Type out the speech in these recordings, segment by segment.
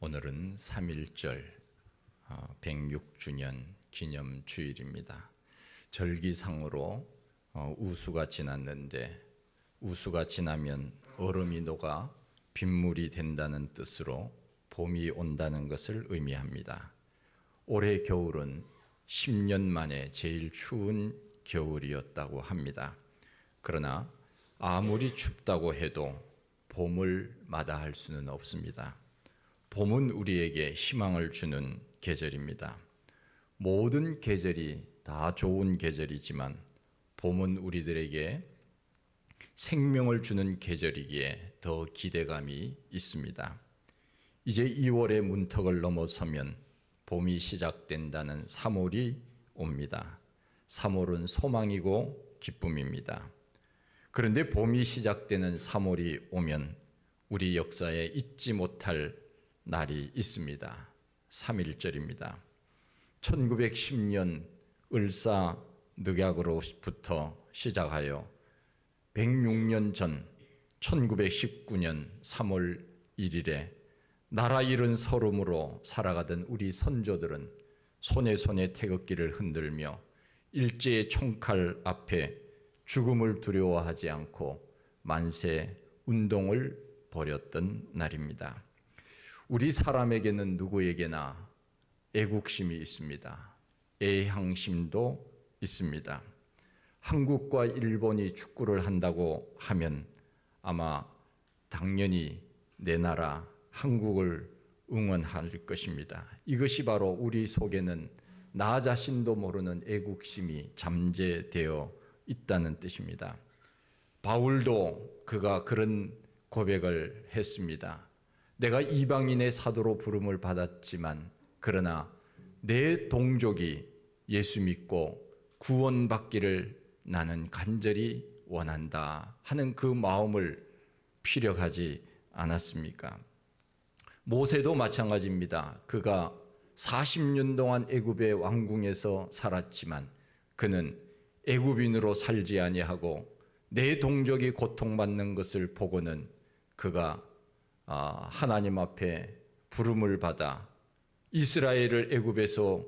오늘은 3.1절 106주년 기념주일입니다. 절기상으로 우수가 지났는데 우수가 지나면 얼음이 녹아 빗물이 된다는 뜻으로 봄이 온다는 것을 의미합니다. 올해 겨울은 10년 만에 제일 추운 겨울이었다고 합니다. 그러나 아무리 춥다고 해도 봄을 마다할 수는 없습니다. 봄은 우리에게 희망을 주는 계절입니다. 모든 계절이 다 좋은 계절이지만 봄은 우리들에게 생명을 주는 계절이기에 더 기대감이 있습니다. 이제 2월의 문턱을 넘어서면 봄이 시작된다는 3월이 옵니다. 3월은 소망이고 기쁨입니다. 그런데 봄이 시작되는 3월이 오면 우리 역사에 잊지 못할 날이 있습니다. 3.1절입니다. 1910년 을사늑약으로부터 시작하여 106년 전 1919년 3월 1일에 나라 잃은 서름으로 살아가던 우리 선조들은 손에 태극기를 흔들며 일제의 총칼 앞에 죽음을 두려워하지 않고 만세 운동을 벌였던 날입니다. 우리 사람에게는 누구에게나 애국심이 있습니다. 애향심도 있습니다. 한국과 일본이 축구를 한다고 하면 아마 당연히 내 나라 한국을 응원할 것입니다. 이것이 바로 우리 속에는 나 자신도 모르는 애국심이 잠재되어 있다는 뜻입니다. 바울도 그가 그런 고백을 했습니다. 내가 이방인의 사도로 부름을 받았지만 그러나 내 동족이 예수 믿고 구원받기를 나는 간절히 원한다 하는 그 마음을 피력하지 않았습니까? 모세도 마찬가지입니다. 그가 40년 동안 애굽의 왕궁에서 살았지만 그는 애굽인으로 살지 아니하고 내 동족이 고통받는 것을 보고는 그가 하나님 앞에 부름을 받아 이스라엘을 애굽에서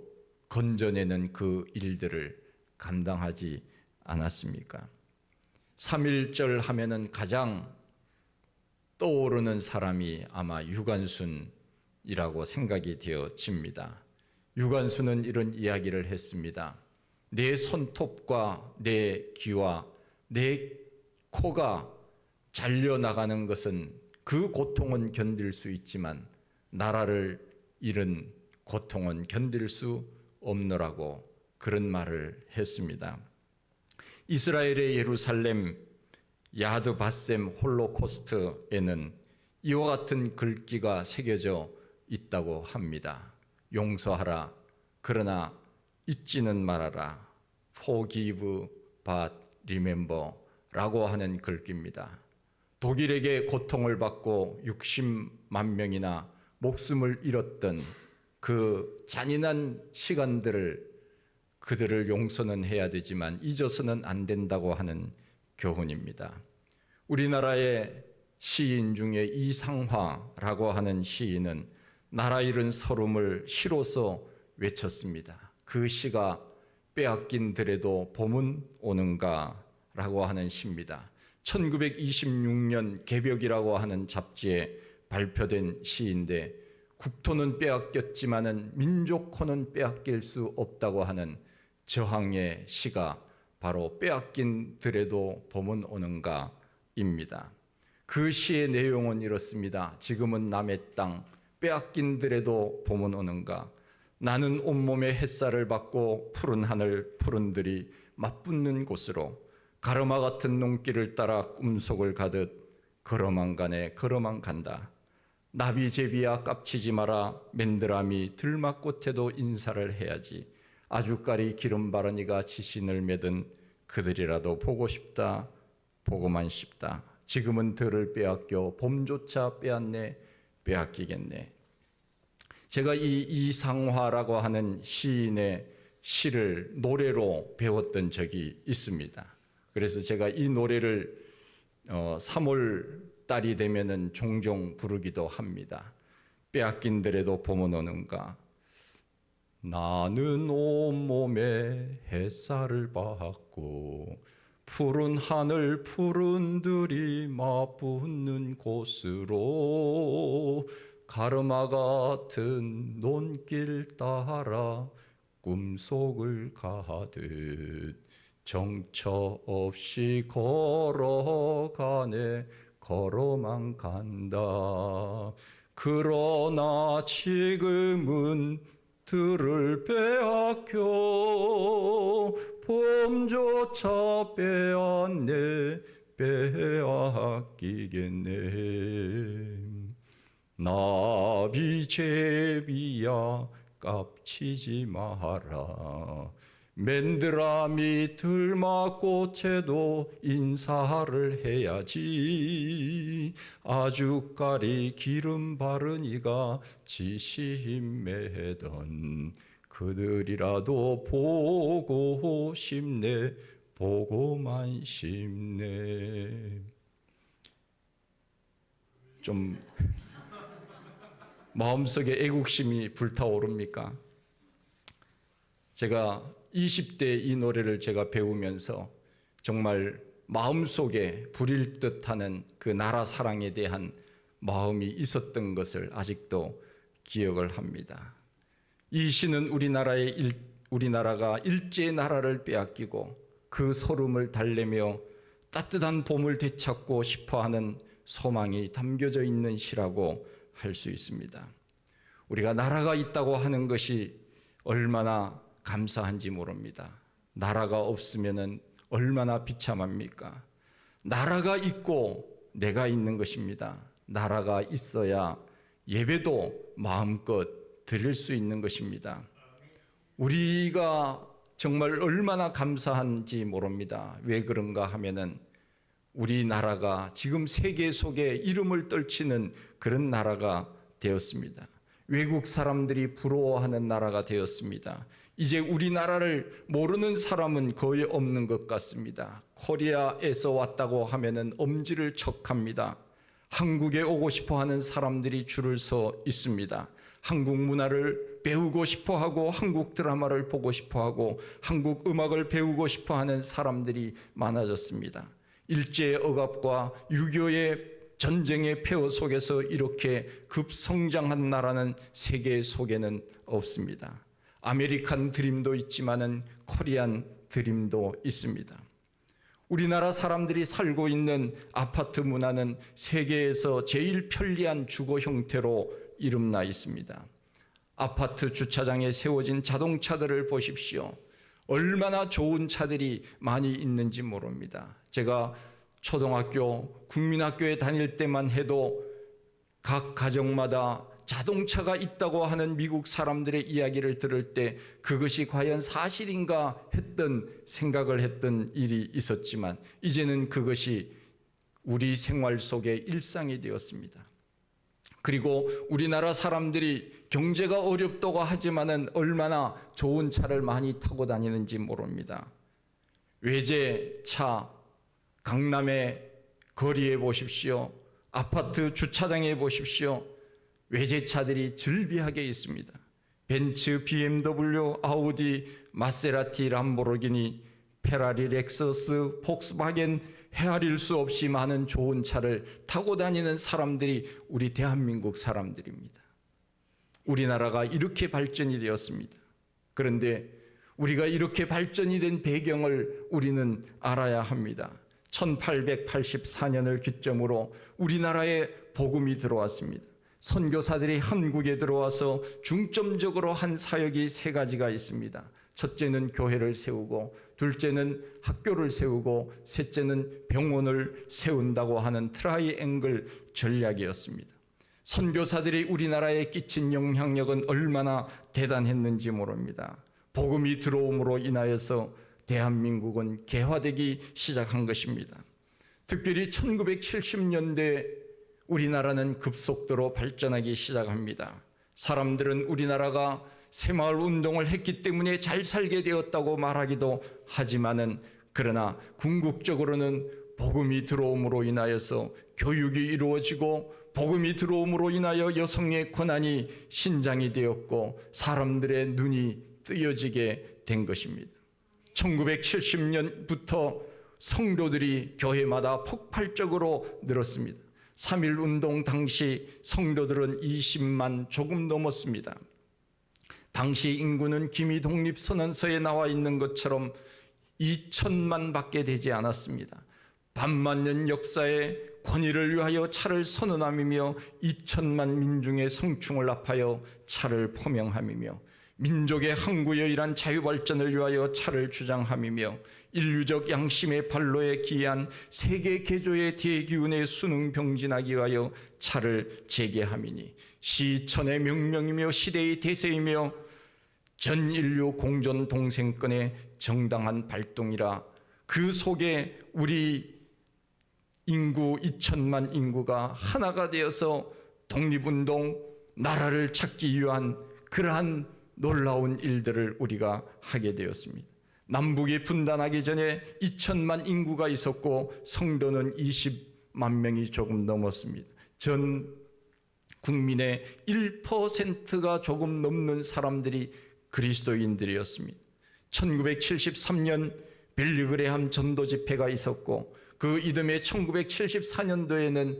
건져내는 그 일들을 감당하지 않았습니까? 3.1절 하면은 가장 떠오르는 사람이 아마 유관순이라고 생각이 되어집니다. 유관순은 이런 이야기를 했습니다. 내 손톱과 내 귀와 내 코가 잘려나가는 것은 그 고통은 견딜 수 있지만 나라를 잃은 고통은 견딜 수 없노라고 그런 말을 했습니다. 이스라엘의 예루살렘 야드 바셈 홀로코스트에는 이와 같은 글귀가 새겨져 있다고 합니다. 용서하라. 그러나 잊지는 말아라. Forgive but remember 라고 하는 글귀입니다. 독일에게 고통을 받고 60만 명이나 목숨을 잃었던 그 잔인한 시간들을 그들을 용서는 해야 되지만 잊어서는 안 된다고 하는 교훈입니다. 우리나라의 시인 중에 이상화라고 하는 시인은 나라 잃은 서름을 시로서 외쳤습니다. 그 시가 빼앗긴 들에도 봄은 오는가 라고 하는 시입니다. 1926년 개벽이라고 하는 잡지에 발표된 시인데 국토는 빼앗겼지만은 민족호는 빼앗길 수 없다고 하는 저항의 시가 바로 빼앗긴 들에도 봄은 오는가입니다. 그 시의 내용은 이렇습니다. 지금은 남의 땅 빼앗긴 들에도 봄은 오는가. 나는 온몸에 햇살을 받고 푸른 하늘 푸른 들이 맞붙는 곳으로 가르마 같은 농길을 따라 꿈속을 가듯 걸어만 가네 걸어만 간다. 나비제비야 깝치지 마라. 맨드라미 들막꽃에도 인사를 해야지. 아주까리 기름 바르니가 지신을 맺은 그들이라도 보고 싶다. 보고만 싶다. 지금은 들을 빼앗겨 봄조차 빼앗네. 빼앗기겠네. 제가 이 이상화라고 하는 시인의 시를 노래로 배웠던 적이 있습니다. 그래서 제가 이 노래를 3월 달이 되면은 종종 부르기도 합니다. 빼앗긴들에도 봄은 오는가. 나는 온몸에 햇살을 받고 푸른 하늘 푸른 들이 맞붙는 곳으로 가르마 같은 논길 따라 꿈속을 가듯 정처 없이 걸어가네. 걸어만 간다. 그러나 지금은 들을 빼앗겨 봄조차 빼앗네. 빼앗기겠네. 나비제비야 깝치지 마라. 맨드라미 들막꽃에도 인사를 해야지. 아주까리 기름 바른 이가 지심 매던 그들이라도 보고 싶네. 보고만 싶네. 좀 마음속에 애국심이 불타오릅니까? 제가 20대 이 노래를 제가 배우면서 정말 마음속에 불일 듯하는 그 나라 사랑에 대한 마음이 있었던 것을 아직도 기억을 합니다. 이 시는 우리나라가 일제의 나라를 빼앗기고 그 소름을 달래며 따뜻한 봄을 되찾고 싶어하는 소망이 담겨져 있는 시라고 할 수 있습니다. 우리가 나라가 있다고 하는 것이 얼마나 감사한지 모릅니다. 나라가 없으면 얼마나 비참합니까? 나라가 있고 내가 있는 것입니다. 나라가 있어야 예배도 마음껏 드릴 수 있는 것입니다. 우리가 정말 얼마나 감사한지 모릅니다. 왜 그런가 하면은 우리나라가 지금 세계 속에 이름을 떨치는 그런 나라가 되었습니다. 외국 사람들이 부러워하는 나라가 되었습니다. 이제 우리나라를 모르는 사람은 거의 없는 것 같습니다. 코리아에서 왔다고 하면은 엄지를 척합니다. 한국에 오고 싶어 하는 사람들이 줄을 서 있습니다. 한국 문화를 배우고 싶어 하고 한국 드라마를 보고 싶어 하고 한국 음악을 배우고 싶어 하는 사람들이 많아졌습니다. 일제의 억압과 6.25의 전쟁의 폐허 속에서 이렇게 급성장한 나라는 세계 속에는 없습니다. 아메리칸 드림도 있지만은 코리안 드림도 있습니다. 우리나라 사람들이 살고 있는 아파트 문화는 세계에서 제일 편리한 주거 형태로 이름나 있습니다. 아파트 주차장에 세워진 자동차들을 보십시오. 얼마나 좋은 차들이 많이 있는지 모릅니다. 제가 초등학교, 국민학교에 다닐 때만 해도 각 가정마다 자동차가 있다고 하는 미국 사람들의 이야기를 들을 때 그것이 과연 사실인가 했던 생각을 했던 일이 있었지만 이제는 그것이 우리 생활 속의 일상이 되었습니다. 그리고 우리나라 사람들이 경제가 어렵다고 하지만은 얼마나 좋은 차를 많이 타고 다니는지 모릅니다. 외제차, 강남의 거리에 보십시오. 아파트 주차장에 보십시오. 외제차들이 즐비하게 있습니다. 벤츠, BMW, 아우디, 마세라티, 람보르기니, 페라리, 렉서스, 폭스바겐, 헤아릴 수 없이 많은 좋은 차를 타고 다니는 사람들이 우리 대한민국 사람들입니다. 우리나라가 이렇게 발전이 되었습니다. 그런데 우리가 이렇게 발전이 된 배경을 우리는 알아야 합니다. 1884년을 기점으로 우리나라에 복음이 들어왔습니다. 선교사들이 한국에 들어와서 중점적으로 한 사역이 세 가지가 있습니다. 첫째는 교회를 세우고, 둘째는 학교를 세우고, 셋째는 병원을 세운다고 하는 트라이앵글 전략이었습니다. 선교사들이 우리나라에 끼친 영향력은 얼마나 대단했는지 모릅니다. 복음이 들어옴으로 인하여서 대한민국은 개화되기 시작한 것입니다. 특별히 1970년대 우리나라는 급속도로 발전하기 시작합니다. 사람들은 우리나라가 새마을 운동을 했기 때문에 잘 살게 되었다고 말하기도 하지만은 그러나 궁극적으로는 복음이 들어옴으로 인하여서 교육이 이루어지고 복음이 들어옴으로 인하여 여성의 권한이 신장이 되었고 사람들의 눈이 뜨여지게 된 것입니다. 1970년부터 성도들이 교회마다 폭발적으로 늘었습니다. 3.1 운동 당시 성도들은 20만 조금 넘었습니다. 당시 인구는 기미 독립선언서에 나와 있는 것처럼 2천만 밖에 되지 않았습니다. 반만년 역사의 권위를 위하여 차를 선언함이며 2천만 민중의 성충을 합하여 차를 포명함이며 민족의 항구여일한 자유발전을 위하여 차를 주장함이며 인류적 양심의 발로에 기이한 세계 개조의 대기운의 수능 병진하기 위하여 차를 제기함이니 시천의 명명이며 시대의 대세이며 전 인류 공존 동생권의 정당한 발동이라. 그 속에 우리 인구 2천만 인구가 하나가 되어서 독립운동, 나라를 찾기 위한 그러한 놀라운 일들을 우리가 하게 되었습니다. 남북이 분단하기 전에 2천만 인구가 있었고 성도는 20만 명이 조금 넘었습니다. 전 국민의 1%가 조금 넘는 사람들이 그리스도인들이었습니다. 1973년 빌리그레함 전도 집회가 있었고 그 이듬해 1974년도에는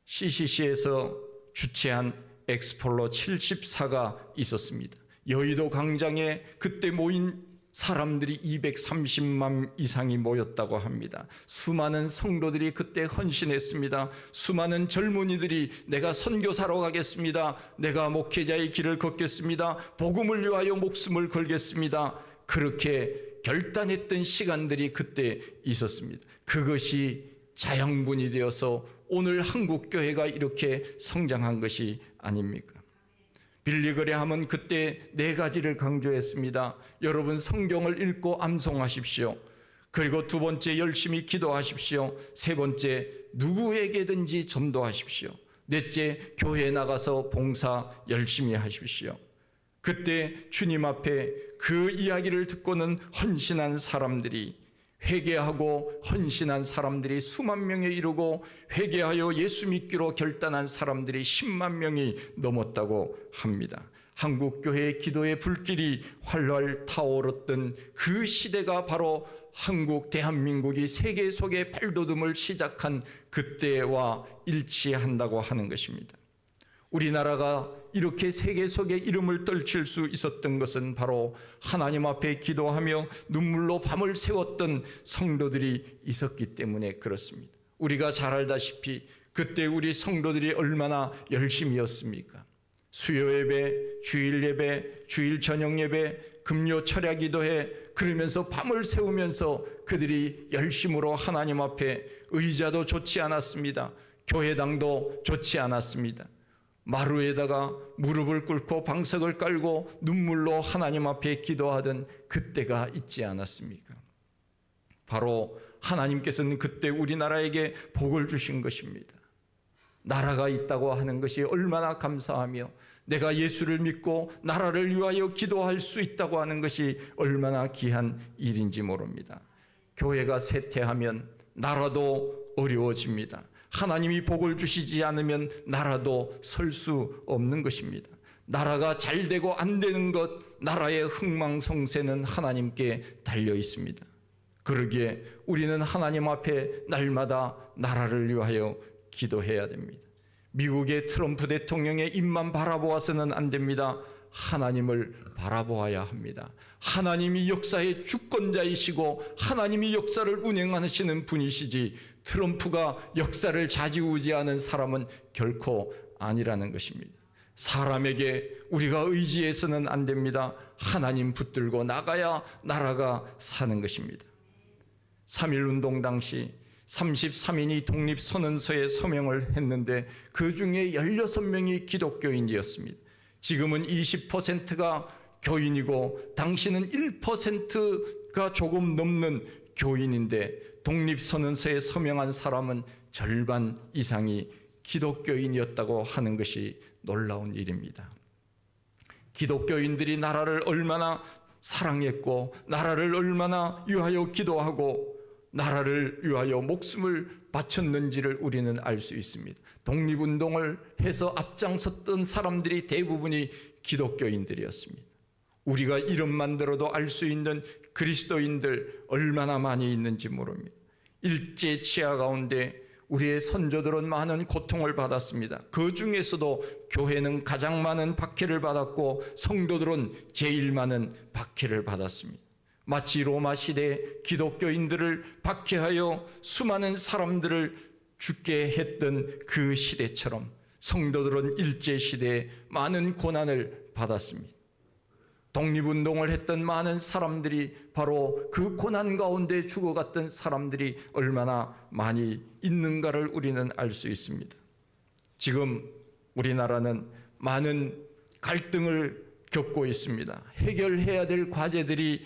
CCC에서 주최한 엑스폴로 74가 있었습니다. 여의도 광장에 그때 모인 사람들이 230만 이상이 모였다고 합니다. 수많은 성도들이 그때 헌신했습니다. 수많은 젊은이들이 내가 선교사로 가겠습니다. 내가 목회자의 길을 걷겠습니다. 복음을 위하여 목숨을 걸겠습니다. 그렇게 결단했던 시간들이 그때 있었습니다. 그것이 자양분이 되어서 오늘 한국교회가 이렇게 성장한 것이 아닙니까? 빌리그레함은 그때 4가지를 강조했습니다. 여러분 성경을 읽고 암송하십시오. 그리고 2번째 열심히 기도하십시오. 3번째 누구에게든지 전도하십시오. 4째 교회에 나가서 봉사 열심히 하십시오. 그때 주님 앞에 그 이야기를 듣고는 헌신한 사람들이 회개하고 헌신한 사람들이 수만 명에 이르고 회개하여 예수 믿기로 결단한 사람들이 10만 명이 넘었다고 합니다. 한국교회의 기도의 불길이 활활 타오르던 그 시대가 바로 한국 대한민국이 세계 속의 발돋움을 시작한 그때와 일치한다고 하는 것입니다. 우리나라가 이렇게 세계 속에 이름을 떨칠 수 있었던 것은 바로 하나님 앞에 기도하며 눈물로 밤을 새웠던 성도들이 있었기 때문에 그렇습니다. 우리가 잘 알다시피 그때 우리 성도들이 얼마나 열심이었습니까? 수요 예배, 주일 예배, 주일 저녁 예배, 금요 철야 기도회, 그러면서 밤을 새우면서 그들이 열심으로 하나님 앞에 의자도 좋지 않았습니다. 교회당도 좋지 않았습니다. 마루에다가 무릎을 꿇고 방석을 깔고 눈물로 하나님 앞에 기도하던 그때가 있지 않았습니까? 바로 하나님께서는 그때 우리나라에게 복을 주신 것입니다. 나라가 있다고 하는 것이 얼마나 감사하며 내가 예수를 믿고 나라를 위하여 기도할 수 있다고 하는 것이 얼마나 귀한 일인지 모릅니다. 교회가 쇠퇴하면 나라도 어려워집니다. 하나님이 복을 주시지 않으면 나라도 설 수 없는 것입니다. 나라가 잘 되고 안 되는 것, 나라의 흥망성쇠는 하나님께 달려 있습니다. 그러기에 우리는 하나님 앞에 날마다 나라를 위하여 기도해야 됩니다. 미국의 트럼프 대통령의 입만 바라보아서는 안 됩니다. 하나님을 바라보아야 합니다. 하나님이 역사의 주권자이시고 하나님이 역사를 운행하시는 분이시지 트럼프가 역사를 좌지우지하는 사람은 결코 아니라는 것입니다. 사람에게 우리가 의지해서는 안 됩니다. 하나님 붙들고 나가야 나라가 사는 것입니다. 3.1 운동 당시 33인이 독립선언서에 서명을 했는데 그 중에 16명이 기독교인이었습니다. 지금은 20%가 교인이고 당시는 1%가 조금 넘는 교인인데 독립선언서에 서명한 사람은 절반 이상이 기독교인이었다고 하는 것이 놀라운 일입니다. 기독교인들이 나라를 얼마나 사랑했고 나라를 얼마나 위하여 기도하고 나라를 위하여 목숨을 바쳤는지를 우리는 알 수 있습니다. 독립운동을 해서 앞장섰던 사람들이 대부분이 기독교인들이었습니다. 우리가 이름만 들어도 알 수 있는 그리스도인들 얼마나 많이 있는지 모릅니다. 일제 치하 가운데 우리의 선조들은 많은 고통을 받았습니다. 그 중에서도 교회는 가장 많은 박해를 받았고 성도들은 제일 많은 박해를 받았습니다. 마치 로마 시대 기독교인들을 박해하여 수많은 사람들을 죽게 했던 그 시대처럼 성도들은 일제 시대에 많은 고난을 받았습니다. 독립운동을 했던 많은 사람들이 바로 그 고난 가운데 죽어갔던 사람들이 얼마나 많이 있는가를 우리는 알 수 있습니다. 지금 우리나라는 많은 갈등을 겪고 있습니다. 해결해야 될 과제들이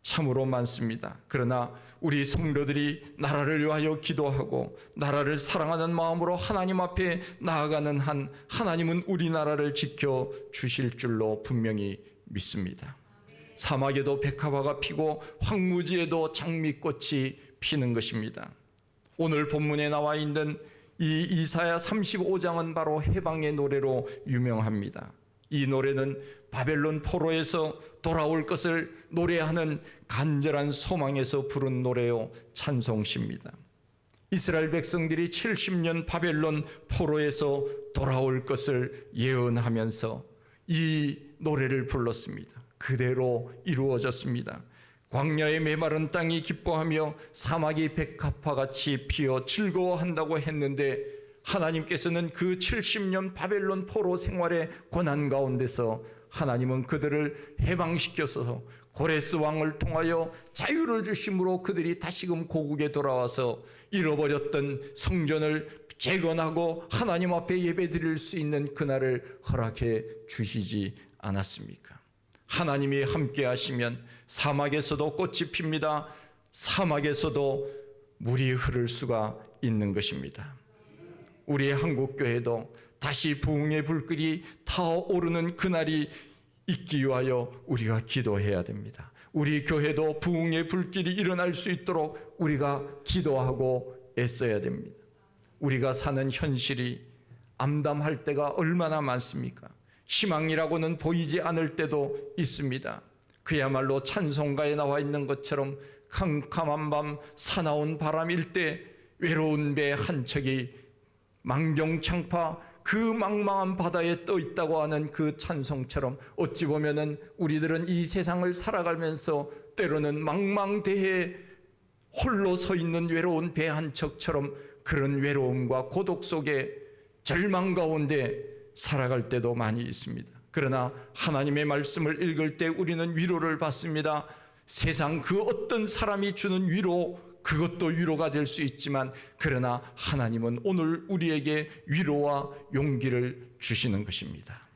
참으로 많습니다. 그러나 우리 성도들이 나라를 위하여 기도하고 나라를 사랑하는 마음으로 하나님 앞에 나아가는 한 하나님은 우리나라를 지켜주실 줄로 분명히 믿습니다. 사막에도 백합화가 피고 황무지에도 장미꽃이 피는 것입니다. 오늘 본문에 나와 있는 이 이사야 35장은 바로 해방의 노래로 유명합니다. 이 노래는 바벨론 포로에서 돌아올 것을 노래하는 간절한 소망에서 부른 노래요 찬송시입니다. 이스라엘 백성들이 70년 바벨론 포로에서 돌아올 것을 예언하면서 이 노래를 불렀습니다. 그대로 이루어졌습니다. 광야의 메마른 땅이 기뻐하며 사막이 백합화같이 피어 즐거워한다고 했는데 하나님께서는 그 70년 바벨론 포로 생활의 고난 가운데서 하나님은 그들을 해방시켜서 고레스 왕을 통하여 자유를 주심으로 그들이 다시금 고국에 돌아와서 잃어버렸던 성전을 재건하고 하나님 앞에 예배드릴 수 있는 그날을 허락해 주시지 않았습니까? 하나님이 함께 하시면 사막에서도 꽃이 핍니다. 사막에서도 물이 흐를 수가 있는 것입니다. 우리 한국교회도 다시 부흥의 불길이 타오르는 그날이 있기 위하여 우리가 기도해야 됩니다. 우리 교회도 부흥의 불길이 일어날 수 있도록 우리가 기도하고 애써야 됩니다. 우리가 사는 현실이 암담할 때가 얼마나 많습니까? 희망이라고는 보이지 않을 때도 있습니다. 그야말로 찬송가에 나와 있는 것처럼 캄캄한 밤 사나운 바람일 때 외로운 배 한 척이 망경창파 그 망망한 바다에 떠 있다고 하는 그 찬송처럼 어찌 보면은 우리들은 이 세상을 살아가면서 때로는 망망대해에 홀로 서 있는 외로운 배 한 척처럼 그런 외로움과 고독 속에 절망 가운데 살아갈 때도 많이 있습니다. 그러나 하나님의 말씀을 읽을 때 우리는 위로를 받습니다. 세상 그 어떤 사람이 주는 위로, 그것도 위로가 될 수 있지만 그러나 하나님은 오늘 우리에게 위로와 용기를 주시는 것입니다.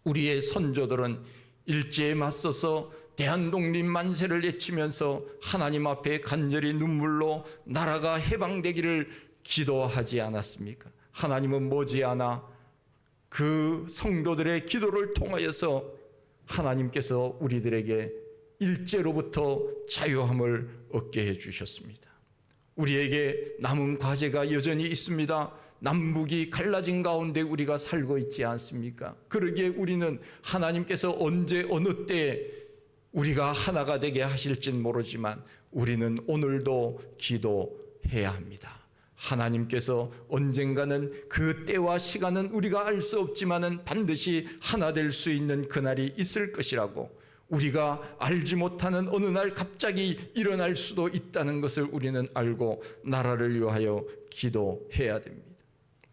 우리의 선조들은 일제에 맞서서 대한독립 만세를 외치면서 하나님 앞에 간절히 눈물로 나라가 해방되기를 기도하지 않았습니까? 하나님은 머지않아 그 성도들의 기도를 통하여서 하나님께서 우리들에게 일제로부터 자유함을 얻게 해주셨습니다. 우리에게 남은 과제가 여전히 있습니다. 남북이 갈라진 가운데 우리가 살고 있지 않습니까? 그러기에 우리는 하나님께서 언제 어느 때에 우리가 하나가 되게 하실진 모르지만 우리는 오늘도 기도해야 합니다. 하나님께서 언젠가는 그 때와 시간은 우리가 알 수 없지만은 반드시 하나 될 수 있는 그날이 있을 것이라고, 우리가 알지 못하는 어느 날 갑자기 일어날 수도 있다는 것을 우리는 알고 나라를 위하여 기도해야 됩니다.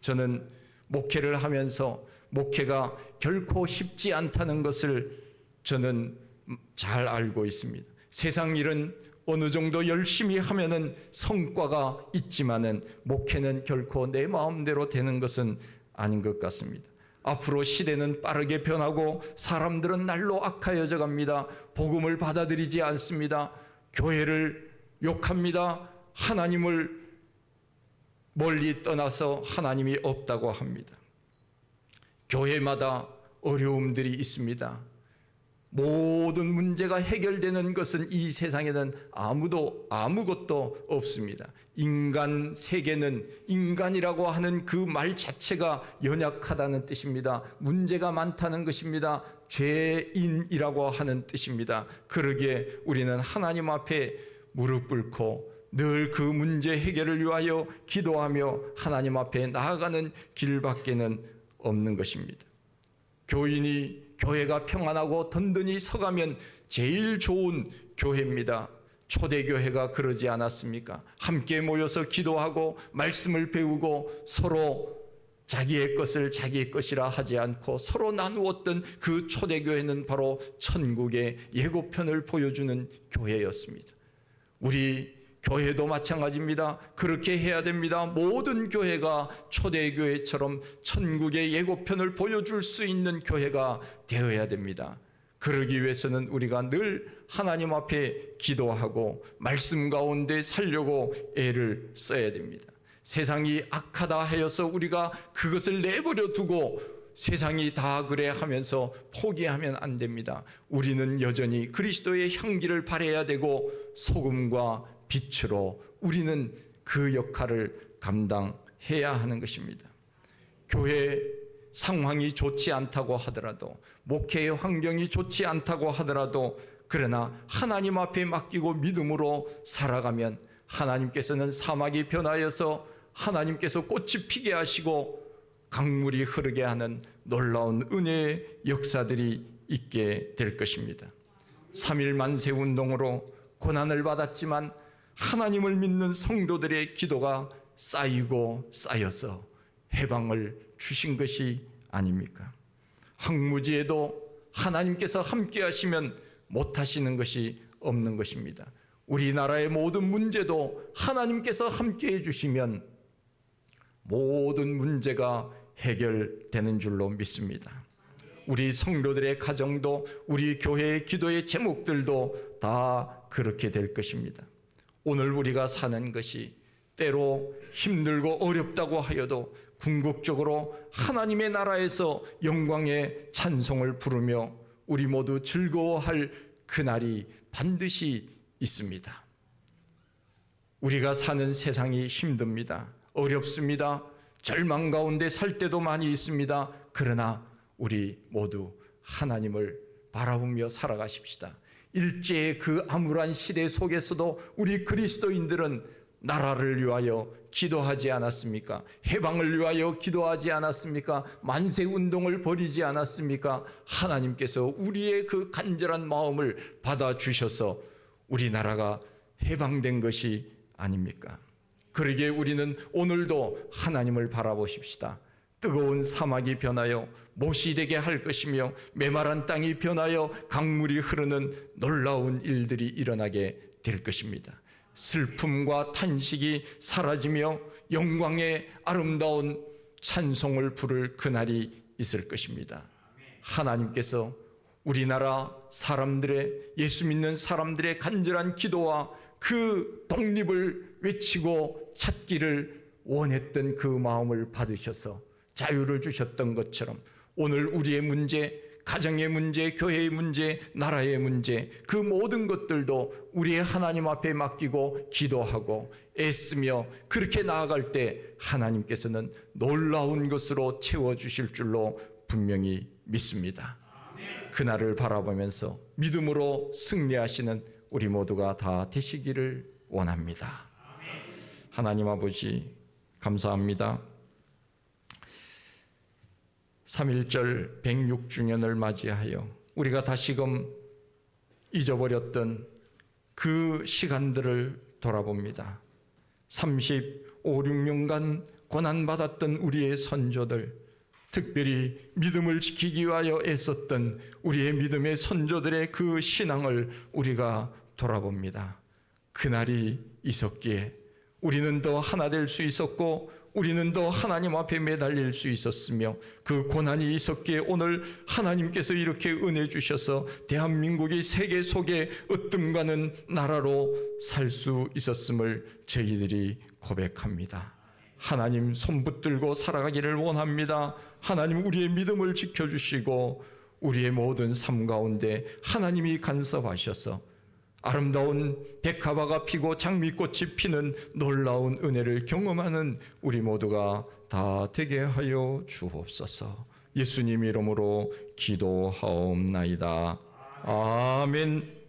저는 목회를 하면서 목회가 결코 쉽지 않다는 것을 저는 잘 알고 있습니다. 세상 일은 어느 정도 열심히 하면은 성과가 있지만은 목회는 결코 내 마음대로 되는 것은 아닌 것 같습니다. 앞으로 시대는 빠르게 변하고 사람들은 날로 악하여져 갑니다. 복음을 받아들이지 않습니다. 교회를 욕합니다. 하나님을 멀리 떠나서 하나님이 없다고 합니다. 교회마다 어려움들이 있습니다. 모든 문제가 해결되는 것은 이 세상에는 아무것도 없습니다. 인간 세계는, 인간이라고 하는 그 말 자체가 연약하다는 뜻입니다. 문제가 많다는 것입니다. 죄인이라고 하는 뜻입니다. 그러기에 우리는 하나님 앞에 무릎 꿇고 늘 그 문제 해결을 위하여 기도하며 하나님 앞에 나아가는 길밖에는 없는 것입니다. 교회가 평안하고 든든히 서가면 제일 좋은 교회입니다. 초대교회가 그러지 않았습니까? 함께 모여서 기도하고 말씀을 배우고 서로 자기의 것을 자기의 것이라 하지 않고 서로 나누었던 그 초대교회는 바로 천국의 예고편을 보여주는 교회였습니다. 우리 교회도 마찬가지입니다. 그렇게 해야 됩니다. 모든 교회가 초대교회처럼 천국의 예고편을 보여줄 수 있는 교회가 되어야 됩니다. 그러기 위해서는 우리가 늘 하나님 앞에 기도하고 말씀 가운데 살려고 애를 써야 됩니다. 세상이 악하다 하여서 우리가 그것을 내버려 두고 세상이 다 그래 하면서 포기하면 안 됩니다. 우리는 여전히 그리스도의 향기를 발해야 되고 소금과 빛으로 우리는 그 역할을 감당해야 하는 것입니다. 교회 상황이 좋지 않다고 하더라도, 목회의 환경이 좋지 않다고 하더라도, 그러나 하나님 앞에 맡기고 믿음으로 살아가면 하나님께서는 사막이 변하여서 하나님께서 꽃이 피게 하시고 강물이 흐르게 하는 놀라운 은혜의 역사들이 있게 될 것입니다. 3.1 만세 운동으로 고난을 받았지만 하나님을 믿는 성도들의 기도가 쌓이고 쌓여서 해방을 주신 것이 아닙니까? 황무지에도 하나님께서 함께 하시면 못하시는 것이 없는 것입니다. 우리나라의 모든 문제도 하나님께서 함께 해주시면 모든 문제가 해결되는 줄로 믿습니다. 우리 성도들의 가정도, 우리 교회의 기도의 제목들도 다 그렇게 될 것입니다. 오늘 우리가 사는 것이 때로 힘들고 어렵다고 하여도 궁극적으로 하나님의 나라에서 영광의 찬송을 부르며 우리 모두 즐거워할 그날이 반드시 있습니다. 우리가 사는 세상이 힘듭니다. 어렵습니다. 절망 가운데 살 때도 많이 있습니다. 그러나 우리 모두 하나님을 바라보며 살아가십시다. 일제의 그 암울한 시대 속에서도 우리 그리스도인들은 나라를 위하여 기도하지 않았습니까? 해방을 위하여 기도하지 않았습니까? 만세운동을 벌이지 않았습니까? 하나님께서 우리의 그 간절한 마음을 받아주셔서 우리나라가 해방된 것이 아닙니까? 그러기에 우리는 오늘도 하나님을 바라보십시다. 뜨거운 사막이 변하여 못이 되게 할 것이며 메마른 땅이 변하여 강물이 흐르는 놀라운 일들이 일어나게 될 것입니다. 슬픔과 탄식이 사라지며 영광의 아름다운 찬송을 부를 그날이 있을 것입니다. 하나님께서 우리나라 사람들의, 예수 믿는 사람들의 간절한 기도와 그 독립을 외치고 찾기를 원했던 그 마음을 받으셔서 자유를 주셨던 것처럼 오늘 우리의 문제, 가정의 문제, 교회의 문제, 나라의 문제, 그 모든 것들도 우리의 하나님 앞에 맡기고 기도하고 애쓰며 그렇게 나아갈 때 하나님께서는 놀라운 것으로 채워주실 줄로 분명히 믿습니다. 그날을 바라보면서 믿음으로 승리하시는 우리 모두가 다 되시기를 원합니다. 하나님 아버지 감사합니다. 3.1절 106주년을 맞이하여 우리가 다시금 잊어버렸던 그 시간들을 돌아봅니다. 35, 6년간 고난받았던 우리의 선조들, 특별히 믿음을 지키기 위하여 애썼던 우리의 믿음의 선조들의 그 신앙을 우리가 돌아봅니다. 그날이 있었기에 우리는 더 하나 될 수 있었고 우리는 더 하나님 앞에 매달릴 수 있었으며 그 고난이 있었기에 오늘 하나님께서 이렇게 은혜 주셔서 대한민국이 세계 속에 으뜸가는 나라로 살 수 있었음을 저희들이 고백합니다. 하나님 손 붙들고 살아가기를 원합니다. 하나님 우리의 믿음을 지켜주시고 우리의 모든 삶 가운데 하나님이 간섭하셔서 아름다운 백합화가 피고 장미꽃이 피는 놀라운 은혜를 경험하는 우리 모두가 다 되게 하여 주옵소서. 예수님 이름으로 기도하옵나이다. 아멘.